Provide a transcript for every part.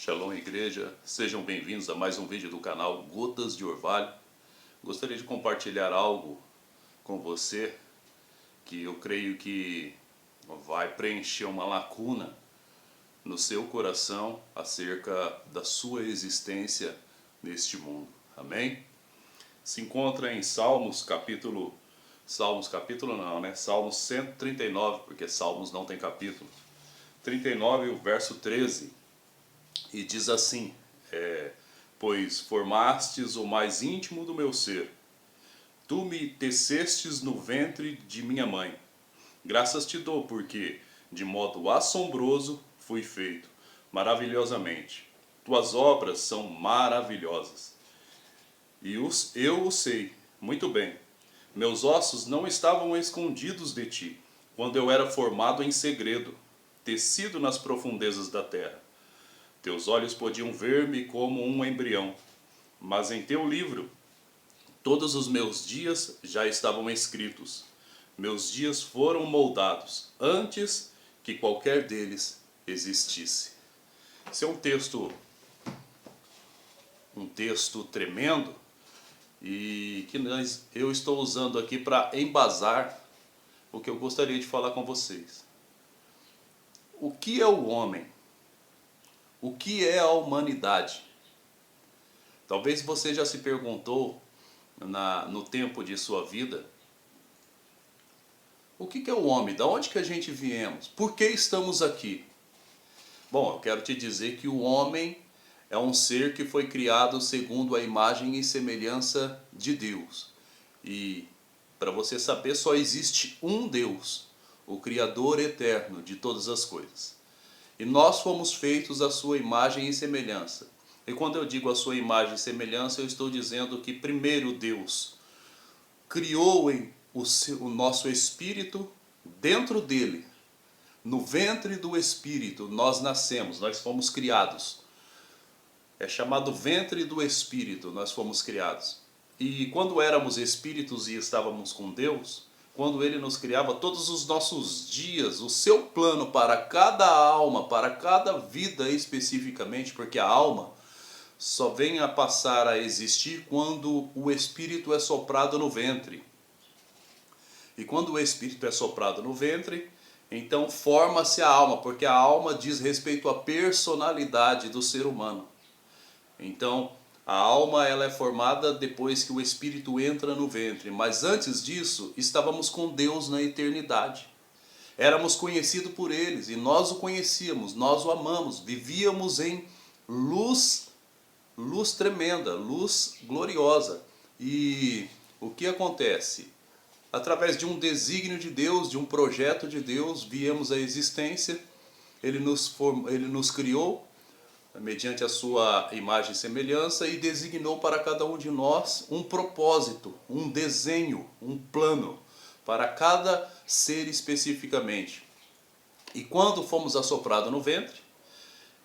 Shalom, igreja, sejam bem-vindos a mais um vídeo do canal Gotas de Orvalho. Gostaria de compartilhar algo com você que eu creio que vai preencher uma lacuna no seu coração acerca da sua existência neste mundo. Amém? Se encontra em Salmos capítulo Salmos 139, porque Salmos não tem capítulo. 39, o verso 13. E diz assim, pois formastes o mais íntimo do meu ser, tu me tecestes no ventre de minha mãe. Graças te dou, porque de modo assombroso fui feito, maravilhosamente. Tuas obras são maravilhosas. E eu o sei, muito bem. Meus ossos não estavam escondidos de ti, quando eu era formado em segredo, tecido nas profundezas da terra. Teus olhos podiam ver-me como um embrião, mas em teu livro todos os meus dias já estavam escritos. Meus dias foram moldados antes que qualquer deles existisse. Esse é um texto tremendo e que eu estou usando aqui para embasar o que eu gostaria de falar com vocês. O que é o homem? O que é a humanidade? Talvez você já se perguntou no tempo de sua vida, o que é o homem? Da onde que a gente viemos? Por que estamos aqui? Bom, eu quero te dizer que o homem é um ser que foi criado segundo a imagem e semelhança de Deus. E para você saber, só existe um Deus, o Criador eterno de todas as coisas. E nós fomos feitos à sua imagem e semelhança. E quando eu digo a sua imagem e semelhança, eu estou dizendo que primeiro Deus criou o nosso espírito dentro dele. No ventre do espírito nós nascemos, nós fomos criados. É chamado ventre do espírito, nós fomos criados. E quando éramos espíritos e estávamos com Deus, quando Ele nos criava, todos os nossos dias, o seu plano para cada alma, para cada vida especificamente, porque a alma só vem a passar a existir quando o espírito é soprado no ventre. E quando o espírito é soprado no ventre, então forma-se a alma, porque a alma diz respeito à personalidade do ser humano. Então, a alma ela é formada depois que o espírito entra no ventre, mas antes disso, estávamos com Deus na eternidade. Éramos conhecidos por eles e nós o conhecíamos, nós o amamos, vivíamos em luz tremenda, luz gloriosa. E o que acontece? Através de um desígnio de Deus, de um projeto de Deus, viemos à existência, Ele nos criou, mediante a sua imagem e semelhança, e designou para cada um de nós um propósito, um desenho, um plano, para cada ser especificamente. E quando fomos assoprados no ventre,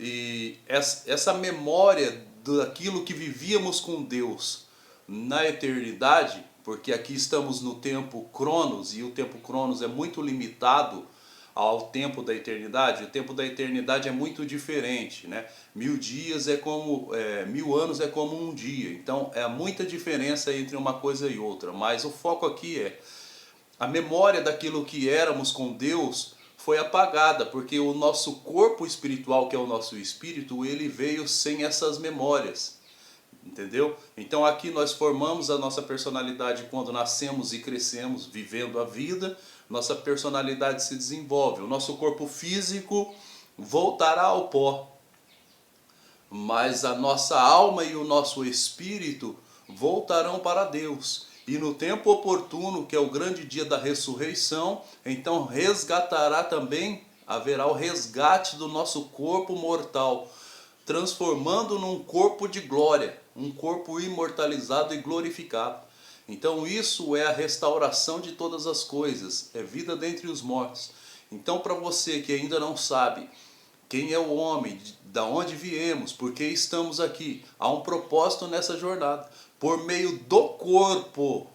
e essa memória daquilo que vivíamos com Deus na eternidade, porque aqui estamos no tempo Cronos, e o tempo Cronos é muito limitado ao tempo da eternidade. O tempo da eternidade é muito diferente, né? 1000 dias é como 1000 anos é como um dia. Então é muita diferença entre uma coisa e outra. Mas o foco aqui é a memória daquilo que éramos com Deus foi apagada, porque o nosso corpo espiritual, que é o nosso espírito, ele veio sem essas memórias. Entendeu? Então aqui nós formamos a nossa personalidade quando nascemos e crescemos, vivendo a vida. Nossa personalidade se desenvolve, o nosso corpo físico voltará ao pó, mas a nossa alma e o nosso espírito voltarão para Deus. E no tempo oportuno, que é o grande dia da ressurreição, então resgatará também, haverá o resgate do nosso corpo mortal, transformando num corpo de glória, um corpo imortalizado e glorificado. Então isso é a restauração de todas as coisas, é vida dentre os mortos. Então para você que ainda não sabe quem é o homem, da onde viemos, por que estamos aqui, há um propósito nessa jornada. Por meio do corpo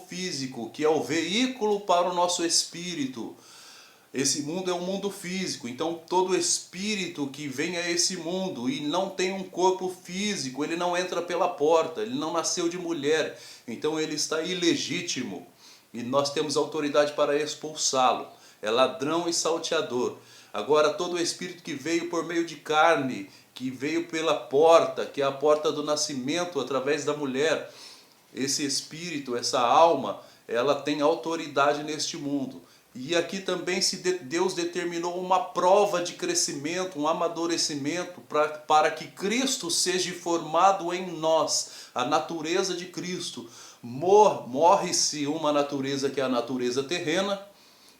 físico, que é o veículo para o nosso espírito, Esse mundo é um mundo físico, então todo espírito que vem a esse mundo e não tem um corpo físico, ele não entra pela porta, ele não nasceu de mulher, então ele está ilegítimo e nós temos autoridade para expulsá-lo. É ladrão e salteador. Agora todo espírito que veio por meio de carne, que veio pela porta, que é a porta do nascimento através da mulher, esse espírito, essa alma, ela tem autoridade neste mundo. E aqui também Deus determinou uma prova de crescimento, um amadurecimento para que Cristo seja formado em nós, a natureza de Cristo. Morre-se uma natureza que é a natureza terrena,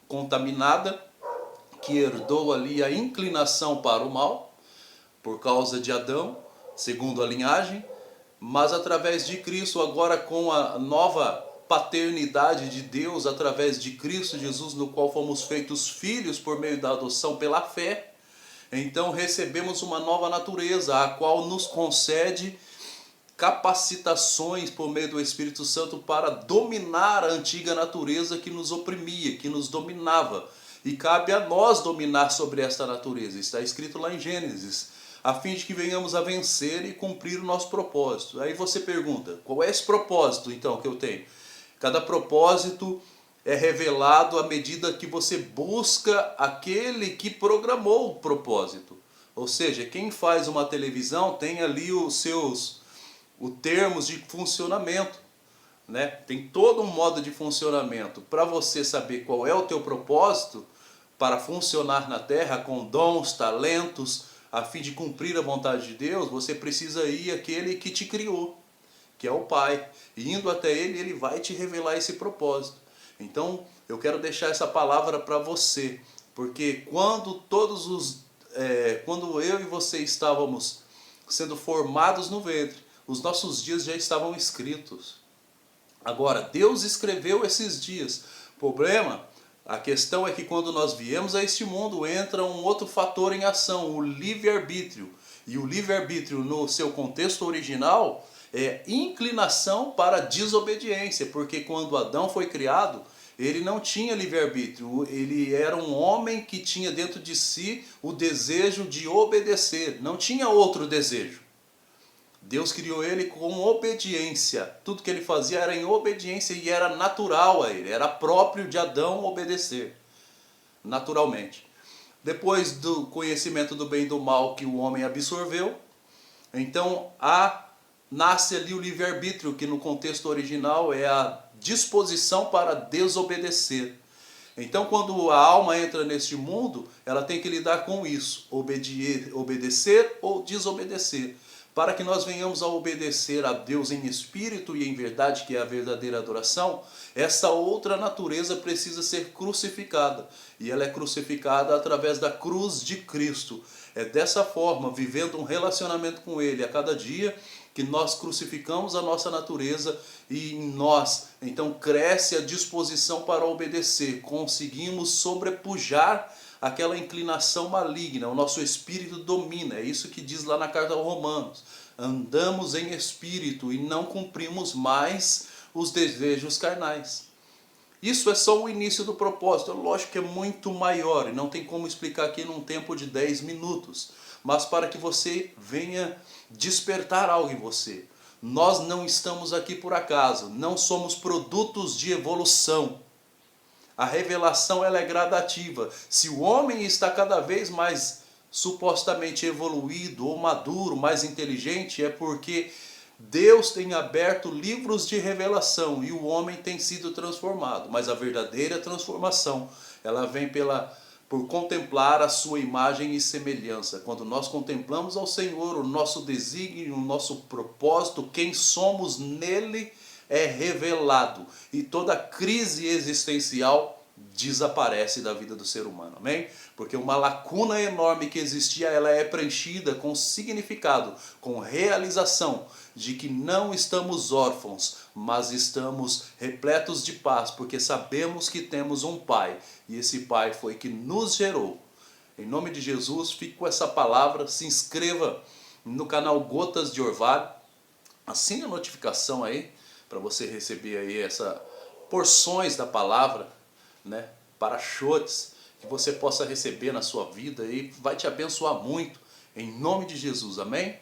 contaminada, que herdou ali a inclinação para o mal, por causa de Adão, segundo a linhagem, mas através de Cristo, agora com a nova paternidade de Deus através de Cristo Jesus, no qual fomos feitos filhos por meio da adoção pela fé, então recebemos uma nova natureza, a qual nos concede capacitações por meio do Espírito Santo para dominar a antiga natureza que nos oprimia, que nos dominava. E cabe a nós dominar sobre esta natureza, está escrito lá em Gênesis, a fim de que venhamos a vencer e cumprir o nosso propósito. Aí você pergunta, qual é esse propósito então que eu tenho? Cada propósito é revelado à medida que você busca aquele que programou o propósito. Ou seja, quem faz uma televisão tem ali os termos de funcionamento, né? Tem todo um modo de funcionamento. Para você saber qual é o teu propósito para funcionar na terra com dons, talentos, a fim de cumprir a vontade de Deus, você precisa ir àquele que te criou, que é o Pai. E indo até Ele, Ele vai te revelar esse propósito. Então, eu quero deixar essa palavra para você, porque quando eu e você estávamos sendo formados no ventre, os nossos dias já estavam escritos. Agora, Deus escreveu esses dias. A questão é que quando nós viemos a este mundo, entra um outro fator em ação, o livre-arbítrio. E o livre-arbítrio, no seu contexto original, é inclinação para desobediência, porque quando Adão foi criado, ele não tinha livre-arbítrio, ele era um homem que tinha dentro de si o desejo de obedecer, não tinha outro desejo. Deus criou ele com obediência, tudo que ele fazia era em obediência e era natural a ele, era próprio de Adão obedecer, naturalmente. Depois do conhecimento do bem e do mal que o homem absorveu, então nasce ali o livre-arbítrio, que no contexto original é a disposição para desobedecer. Então, quando a alma entra neste mundo, ela tem que lidar com isso, obedecer ou desobedecer. Para que nós venhamos a obedecer a Deus em espírito e em verdade, que é a verdadeira adoração, essa outra natureza precisa ser crucificada. E ela é crucificada através da cruz de Cristo. É dessa forma, vivendo um relacionamento com Ele a cada dia, que nós crucificamos a nossa natureza e em nós, então, cresce a disposição para obedecer. Conseguimos sobrepujar aquela inclinação maligna, o nosso espírito domina, é isso que diz lá na carta aos Romanos. Andamos em espírito e não cumprimos mais os desejos carnais. Isso é só o início do propósito, lógico que é muito maior e não tem como explicar aqui num tempo de 10 minutos, mas para que você venha despertar algo em você. Nós não estamos aqui por acaso, não somos produtos de evolução. A revelação ela é gradativa. Se o homem está cada vez mais supostamente evoluído ou maduro, mais inteligente, é porque Deus tem aberto livros de revelação e o homem tem sido transformado. Mas a verdadeira transformação, ela vem por contemplar a sua imagem e semelhança. Quando nós contemplamos ao Senhor, o nosso desígnio, o nosso propósito, quem somos nele é revelado. E toda crise existencial desaparece da vida do ser humano, amém? Porque uma lacuna enorme que existia, ela é preenchida com significado, com realização de que não estamos órfãos, mas estamos repletos de paz, porque sabemos que temos um Pai, e esse Pai foi que nos gerou. Em nome de Jesus, fique com essa palavra, se inscreva no canal Gotas de Orvalho, assine a notificação aí, para você receber aí essas porções da palavra, né, para chotes, que você possa receber na sua vida e vai te abençoar muito, em nome de Jesus, amém?